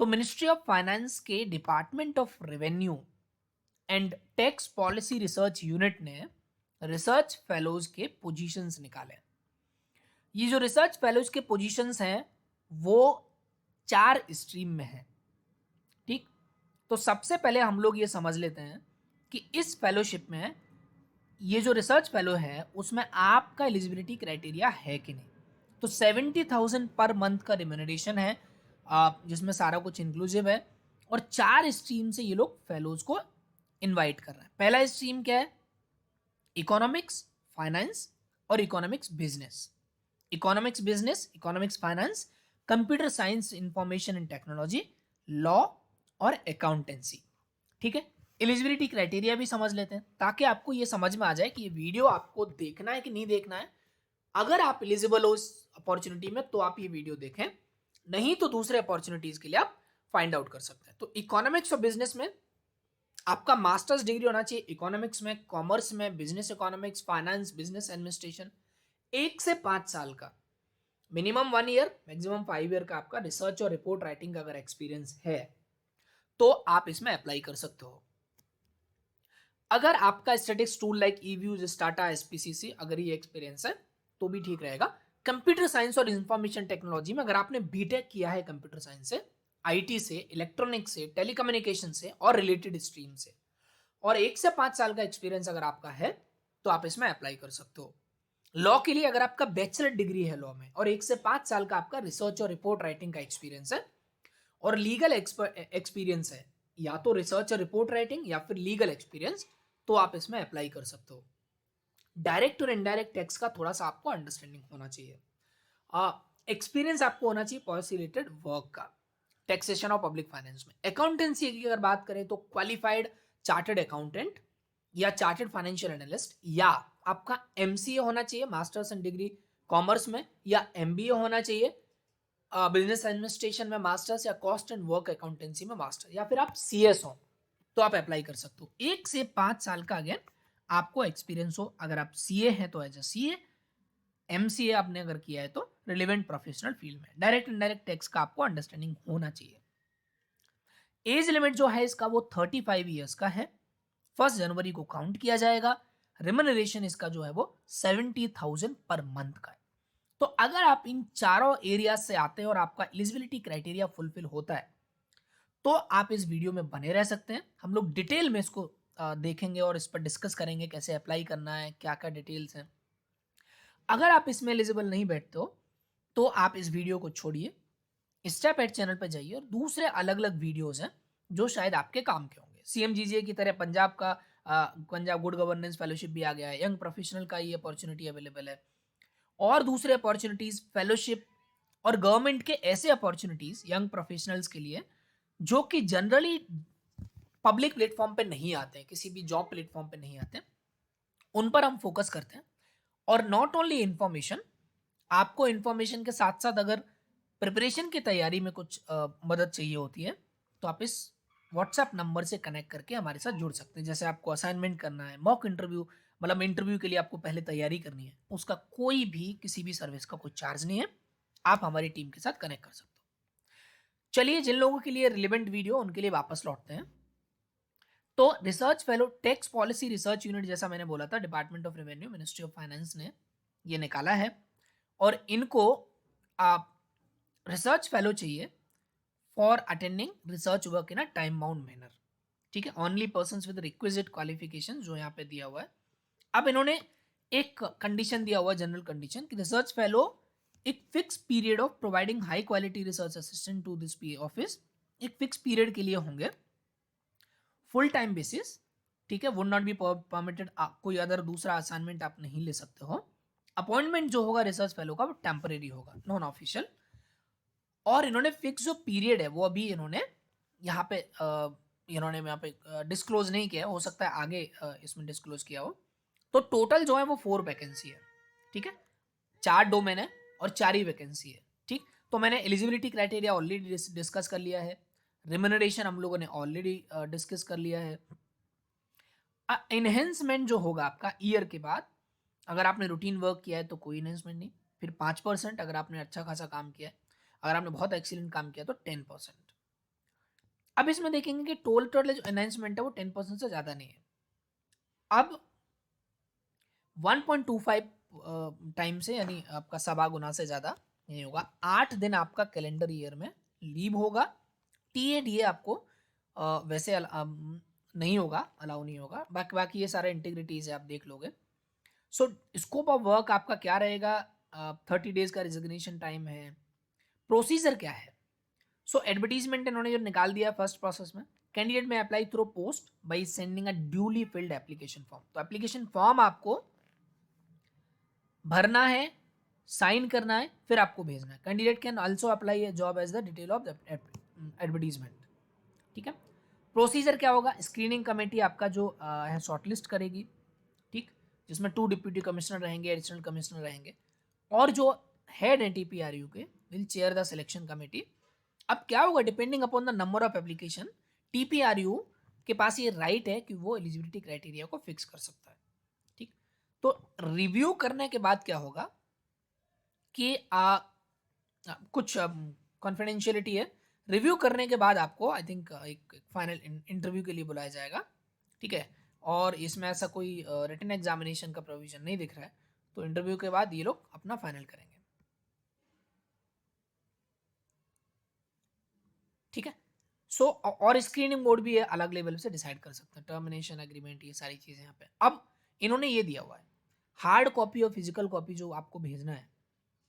तो ministry of finance के department of revenue and tax policy research unit ने research fellows के positions निकाले। ये जो रिसर्च फेलोज के पोजीशंस हैं वो 4 स्ट्रीम में हैं। ठीक, तो सबसे पहले हम लोग ये समझ लेते हैं कि इस फेलोशिप में ये जो रिसर्च फेलो है उसमें आपका एलिजिबिलिटी क्राइटेरिया है कि नहीं। तो 70,000 पर मंथ का रिम्यूनरेशन है, जिसमें सारा कुछ इंक्लूसिव है, और 4 स्ट्रीम से ये लोग फेलोज को इनवाइट कर रहे हैं। पहला स्ट्रीम क्या है? इकोनॉमिक्स, फाइनेंस और economics business. Economics business, economics finance, computer science, information and technology, law और अकाउंटेंसी। ठीक है, एलिजिबिलिटी क्राइटेरिया भी समझ लेते हैं ताकि आपको ये समझ में आ जाए कि ये वीडियो आपको देखना है कि नहीं देखना है। अगर आप एलिजिबल हो इस अपॉर्चुनिटी में तो आप ये वीडियो देखें, नहीं तो दूसरे अपॉर्चुनिटीज के लिए आप फाइंड आउट कर सकते हैं। तो इकोनॉमिक्स और बिजनेस में आपका मास्टर्स डिग्री होना चाहिए, इकोनॉमिक्स में, कॉमर्स में, business economics, finance, business administration, 1 से 5 साल का, मिनिमम 1 ईयर, मैक्सिमम 5 ईयर का आपका रिसर्च और रिपोर्ट राइटिंग का अगर एक्सपीरियंस है तो आप इसमें अप्लाई कर सकते हो। अगर आपका statics tool like ईव्यूज, strata, SPCC अगर ये एक्सपीरियंस है तो भी ठीक रहेगा। कंप्यूटर साइंस और इंफॉर्मेशन टेक्नोलॉजी में अगर आपने बीटेक किया है कंप्यूटर साइंस से, आईटी से, इलेक्ट्रॉनिक्स से, टेलीकम्युनिकेशन से और रिलेटेड स्ट्रीम से, और 1 से 5 साल का एक्सपीरियंस अगर आपका है तो आप इसमें अप्लाई कर सकते हो। लॉ के लिए अगर आपका बैचलर डिग्री है लॉ में और 1 से 5 साल का आपका रिसर्च और रिपोर्ट राइटिंग का एक्सपीरियंस है, और लीगल एक्सपीरियंस है, या तो रिसर्च और रिपोर्ट राइटिंग या फिर लीगल एक्सपीरियंस, तो आप इसमें अप्लाई कर सकते हो। डायरेक्ट और इनडायरेक्ट टैक्स का थोड़ा सा आपको अंडरस्टैंडिंग होना चाहिए। एक्सपीरियंस आपको होना चाहिए पॉलिसी रिलेटेड वर्क का, टैक्सेशन और पब्लिक फाइनेंस में। अकाउंटेंसी की अगर बात करें तो क्वालिफाइड चार्टर्ड अकाउंटेंट या चार्टर्ड फाइनेंशियल एनालिस्ट, या आपका एमसीए होना चाहिए, मास्टर्स इन डिग्री कॉमर्स में, या एमबीए होना चाहिए बिजनेस एडमिनिस्ट्रेशन में मास्टर्स, या कॉस्ट एंड वर्क अकाउंटेंसी में मास्टर, या फिर आप सीएस हो तो आप अप्लाई कर सकते हो। 1 से 5 साल का अगेन आपको एक्सपीरियंस हो। अगर आप सीए हैं तो एज ए सीए, एमसीए आपने अगर किया है तो रिलेवेंट प्रोफेशनल फील्ड में। डायरेक्ट इनडायरेक्ट टैक्स का आपको अंडरस्टैंडिंग होना चाहिए। एज लिमिट जो है इसका वो 35 ईयर्स का है। 1 जनवरी को काउंट किया जाएगा। रिमनरेशन इसका जो है वो 70,000 पर मंथ का है। तो अगर आप इन चारों एरिया से आते हैं और आपका एलिजिबिलिटी क्राइटेरिया फुलफिल होता है तो आप इस वीडियो में बने रह सकते हैं। हम लोग डिटेल में इसको देखेंगे और इस पर डिस्कस करेंगे कैसे अप्लाई करना है, क्या क्या डिटेल्स हैं। अगर आप इसमें एलिजिबल नहीं बैठते हो तो आप इस वीडियो को छोड़िए, स्टेप एट चैनल पर जाइए और दूसरे अलग अलग वीडियोस हैं जो शायद आपके काम के होंगे। सीएमजीजे की तरह पंजाब का पंजाब गुड गवर्नेंस फेलोशिप भी आ गया है, यंग प्रोफेशनल का ये अपॉर्चुनिटी अवेलेबल है, और दूसरे अपॉर्चुनिटीज फेलोशिप और गवर्नमेंट के ऐसे अपॉर्चुनिटीज यंग प्रोफेशनल्स के लिए जो कि जनरली पब्लिक प्लेटफॉर्म पे नहीं आते हैं, किसी भी जॉब प्लेटफॉर्म पे नहीं आते हैं, उन पर हम फोकस करते हैं। और नॉट ओनली इंफॉर्मेशन, आपको इंफॉर्मेशन के साथ साथ अगर प्रिपरेशन की तैयारी में कुछ मदद चाहिए होती है तो आप इस व्हाट्सएप नंबर से कनेक्ट करके हमारे साथ जुड़ सकते हैं। जैसे आपको असाइनमेंट करना है, मॉक इंटरव्यू, मतलब इंटरव्यू के लिए आपको पहले तैयारी करनी है, उसका कोई भी किसी भी सर्विस का कोई चार्ज नहीं है, आप हमारी टीम के साथ कनेक्ट कर सकते हो। चलिए, जिन लोगों के लिए रिलेवेंट वीडियो उनके लिए वापस लौटते हैं। तो research fellow tax policy research unit, जैसा मैंने बोला था, department of revenue, ministry of finance ने ये निकाला है, और इनको आप रिसर्च फेलो चाहिए for attending research work in a time bound manner. ठीक है, only person with requisite qualification जो यहाँ पे दिया हुआ है। अब इन्होंने एक कंडीशन दिया हुआ है, जनरल कंडीशन, कि रिसर्च फेलो एक fix period of providing high quality research assistant to this office, एक फिक्स पीरियड के लिए होंगे, फुल टाइम बेसिस। ठीक है, वुड नॉट बी परमिटेड, कोई अदर दूसरा असाइनमेंट आप नहीं ले सकते हो। अपॉइंटमेंट जो होगा रिसर्च फेलो का वो टेम्परेरी होगा, नॉन ऑफिशियल। और इन्होंने फिक्स जो पीरियड है वो अभी इन्होंने यहाँ पे डिस्क्लोज नहीं किया है, हो सकता है आगे इसमें डिस्क्लोज किया हो। तो टोटल जो है वो 4 वैकेंसी है। ठीक है, 4 डोमेन है और 4 ही वैकेंसी है। ठीक, तो मैंने एलिजिबिलिटी क्राइटेरिया ऑलरेडी डिस्कस कर लिया है, रिम्यूनरेशन हम लोगों ने ऑलरेडी डिस्कस कर लिया है। इनहेंसमेंट जो होगा आपका ईयर के बाद, अगर आपने रूटीन वर्क किया है तो कोई इनहेंसमेंट नहीं, फिर 5%, अगर आपने अच्छा खासा काम किया है, अगर आपने बहुत एक्सीलेंट काम किया तो 10%। अब इसमें देखेंगे कि टोटल जो अनाउंसमेंट है वो 10% से ज़्यादा नहीं है। अब 1.25 टाइम से, यानी आपका सवा गुना से ज़्यादा नहीं होगा। 8 दिन आपका कैलेंडर ईयर में लीव होगा। टीएडीए आपको वैसे नहीं होगा, अलाउ नहीं होगा। बाकी बाकी ये सारे इंटीग्रिटीज है, आप देख लोगे। सो स्कोप ऑफ वर्क आपका क्या रहेगा? 30 डेज का रिजिग्नेशन टाइम है। प्रोसीजर क्या है? सो एडवर्टीजमेंट इन्होंने जो निकाल दिया फर्स्ट प्रोसेस में, कैंडिडेट में apply through post by sending a duly field application form. तो एप्लीकेशन फॉर्म आपको भरना है, साइन करना है, फिर आपको भेजना है। Candidate can also apply a job as the detail of the advertisement. ठीक है। प्रोसीजर क्या होगा? स्क्रीनिंग कमेटी आपका जो है शॉर्टलिस्ट करेगी, ठीक, जिसमें 2 डिप्यूटी कमिश्नर रहेंगे, एडिशनल कमिश्नर रहेंगे, और जो हेड है टीपीआरयू के will chair the selection committee. अब क्या होगा? Depending upon the number of application, TPRU के पास ये राइट है कि वो एलिजिबिलिटी क्राइटेरिया को फिक्स कर सकता है। ठीक, तो रिव्यू करने के बाद क्या होगा कि कुछ कॉन्फिडेंशियलिटी है। रिव्यू करने के बाद आपको आई थिंक एक फाइनल इंटरव्यू के लिए बुलाया जाएगा। ठीक है, और इसमें ऐसा कोई रिटन एग्जामिनेशन का प्रोविजन नहीं दिख रहा है। तो इंटरव्यू के बाद ये लोग अपना फाइनल करेंगे। ठीक है। सो और स्क्रीनिंग मोड भी है, अलग लेवल से डिसाइड कर सकते हैं, टर्मिनेशन एग्रीमेंट, ये सारी चीजें यहाँ पे। अब इन्होंने ये दिया हुआ है, हार्ड कॉपी और फिजिकल कॉपी जो आपको भेजना है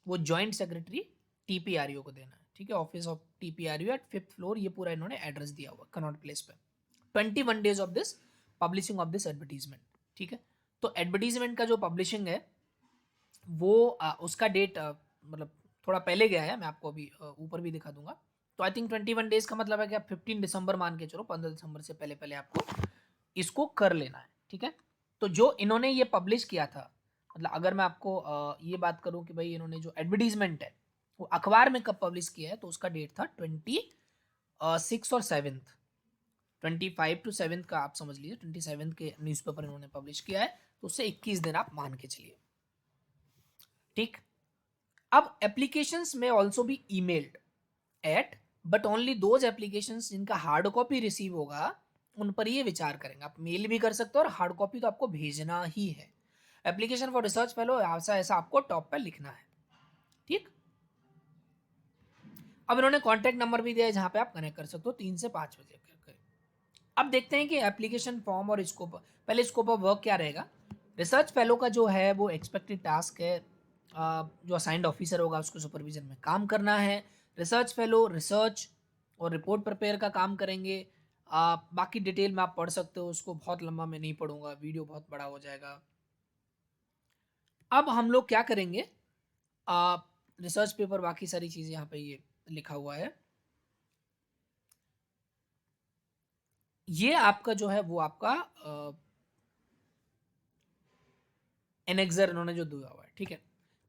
वो जॉइंट सेक्रेटरी टीपीआरयू को देना है। ठीक है, office of TPRU at 5th floor, ये पूरा इन्होंने एड्रेस दिया हुआ कनॉट प्लेस पे। 21 days of this publishing of this advertisement. ठीक है, तो एडवर्टीजमेंट का जो पब्लिशिंग है वो उसका डेट मतलब थोड़ा पहले गया है, मैं आपको अभी ऊपर भी दिखा दूंगा। तो आई थिंक 21 डेज का मतलब है कि आप 15 दिसंबर मान के चलो, 15 दिसंबर से पहले पहले आपको इसको कर लेना है। ठीक है, तो जो इन्होंने ये पब्लिश किया था, मतलब अगर मैं आपको ये बात करूं कि भाई इन्होंने जो एडवर्टीजमेंट है वो अखबार में कब पब्लिश किया है, तो उसका डेट था 26 और 7th, 25 to 7 का आप समझ लीजिए। 27 के न्यूज़पेपर इन्होंने पब्लिश किया है, तो उससे 21 दिन आप मान के चलिए। ठीक, अब एप्लीकेशंस में also be emailed at, but only those applications जिनका हार्ड कॉपी रिसीव होगा उन पर ये विचार करेंगे। आप मेल भी कर सकते हो, और हार्ड कॉपी तो आपको भेजना ही है। एप्लीकेशन फॉर रिसर्च फेलो ऐसा ऐसा आपको टॉप पे लिखना है। ठीक, अब इन्होंने कॉन्टैक्ट नंबर भी दिया है जहां पे आप कनेक्ट कर सकते हो 3 से 5 बजे करके। अब देखते हैं कि एप्लीकेशन फॉर्म और स्कोप, पहले स्कोप ऑफ वर्क क्या रहेगा। रिसर्च फेलो का जो है वो एक्सपेक्टेड टास्क है, जो असाइंड ऑफिसर होगा उसको सुपरविजन में काम करना है। रिसर्च फेलो रिसर्च और रिपोर्ट प्रिपेयर का काम करेंगे। बाकी डिटेल में आप पढ़ सकते हो, उसको बहुत लंबा मैं नहीं पढ़ूंगा, वीडियो बहुत बड़ा हो जाएगा। अब हम लोग क्या करेंगे, रिसर्च पेपर, बाकी सारी चीज़ें यहाँ पे ये लिखा हुआ है। ये आपका जो है वो आपका एनेक्सर इन्होंने जो दिया हुआ है। ठीक है,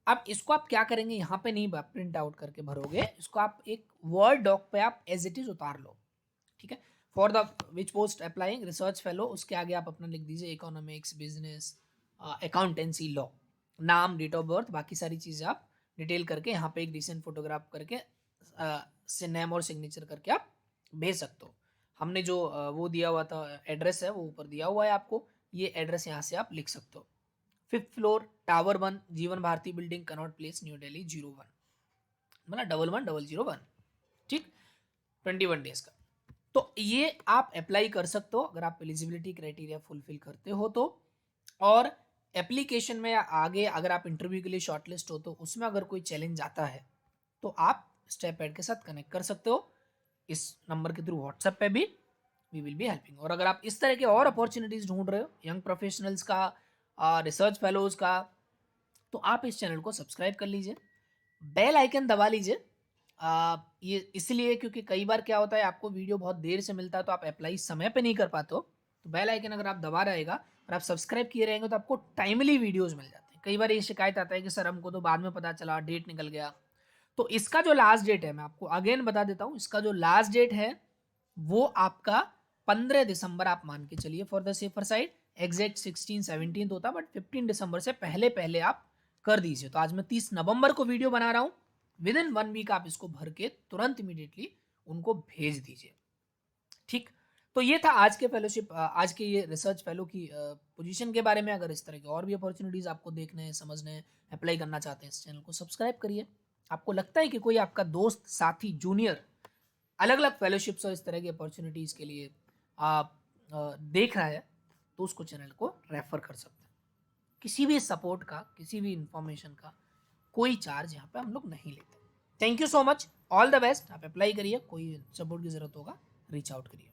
अब इसको आप क्या करेंगे, यहाँ पे नहीं प्रिंट आउट करके भरोगे, इसको आप एक वर्ड डॉक पे आप एज इट इज उतार लो। ठीक है, for the which post applying research fellow, उसके आगे आप अपना लिख दीजिए इकोनॉमिक्स, बिजनेस, अकाउंटेंसी, लॉ, नाम, डेट ऑफ बर्थ, बाकी सारी चीज़ें आप डिटेल करके यहाँ पे एक रिसेंट फोटोग्राफ करके नेम और सिग्नेचर करके आप भेज सकते हो। हमने जो वो दिया हुआ था एड्रेस है वो ऊपर दिया हुआ है आपको, ये एड्रेस यहाँ से आप लिख सकते हो। 5th floor, tower 1, Jeevan Bharati building, Connaught Place, New Delhi 01, मतलब 11001। ठीक, 21 डेज का। तो ये आप अप्लाई कर सकते हो अगर आप एलिजिबिलिटी क्राइटेरिया फुलफिल करते हो तो। और एप्लीकेशन में आगे अगर आप इंटरव्यू के लिए शॉर्टलिस्ट हो तो उसमें अगर कोई चैलेंज आता है तो आप स्टेप एड के साथ कनेक्ट कर सकते हो इस नंबर के थ्रू, व्हाट्सएप पे भी, वी विल बी हेल्पिंग। और अगर आप इस तरह के और अपॉर्चुनिटीज ढूंढ रहे हो, यंग प्रोफेशनल्स का, रिसर्च फेलोज का, तो आप इस चैनल को सब्सक्राइब कर लीजिए, बेल आइकन दबा लीजिए। ये इसलिए क्योंकि कई बार क्या होता है, आपको वीडियो बहुत देर से मिलता है तो आप अप्लाई समय पे नहीं कर पाते हो। तो बेल आइकन अगर आप दबा रहेगा और आप सब्सक्राइब किए रहेंगे तो आपको टाइमली वीडियोस मिल जाते हैं। कई बार ये शिकायत आता है कि सर हमको तो बाद में पता चला, डेट निकल गया। तो इसका जो लास्ट डेट है, मैं आपको अगेन बता देता हूँ, इसका जो लास्ट डेट है वो आपका 15 दिसंबर आप मान के चलिए for the safer side. Exact 16-17 होता, बट 15 दिसंबर से पहले पहले आप कर दीजिए। तो आज मैं 30 नवंबर को वीडियो बना रहा हूँ, विद इन 1 वीक आप इसको भर के तुरंत इमीडिएटली उनको भेज दीजिए। ठीक। तो ये था आज के फेलोशिप, आज के ये रिसर्च फेलो की पोजीशन के बारे में। अगर इस तरह की और भी अपॉर्चुनिटीज़ आपको देखने हैं, समझने हैं, अप्लाई करना चाहते हैं, इस चैनल को सब्सक्राइब करिए। आपको लगता है कि कोई आपका दोस्त, साथी, जूनियर अलग-अलग फेलोशिप्स और इस तरह की अपॉर्चुनिटीज़ के लिए आप देख रहा है, तो उसको चैनल को रेफ़र कर सकते हैं। किसी भी सपोर्ट का, किसी भी इन्फॉर्मेशन का कोई चार्ज यहाँ पे हम लोग नहीं लेते। Thank you so much, all the best. आप अप्लाई करिए, कोई सपोर्ट की ज़रूरत होगा रीच आउट करिए।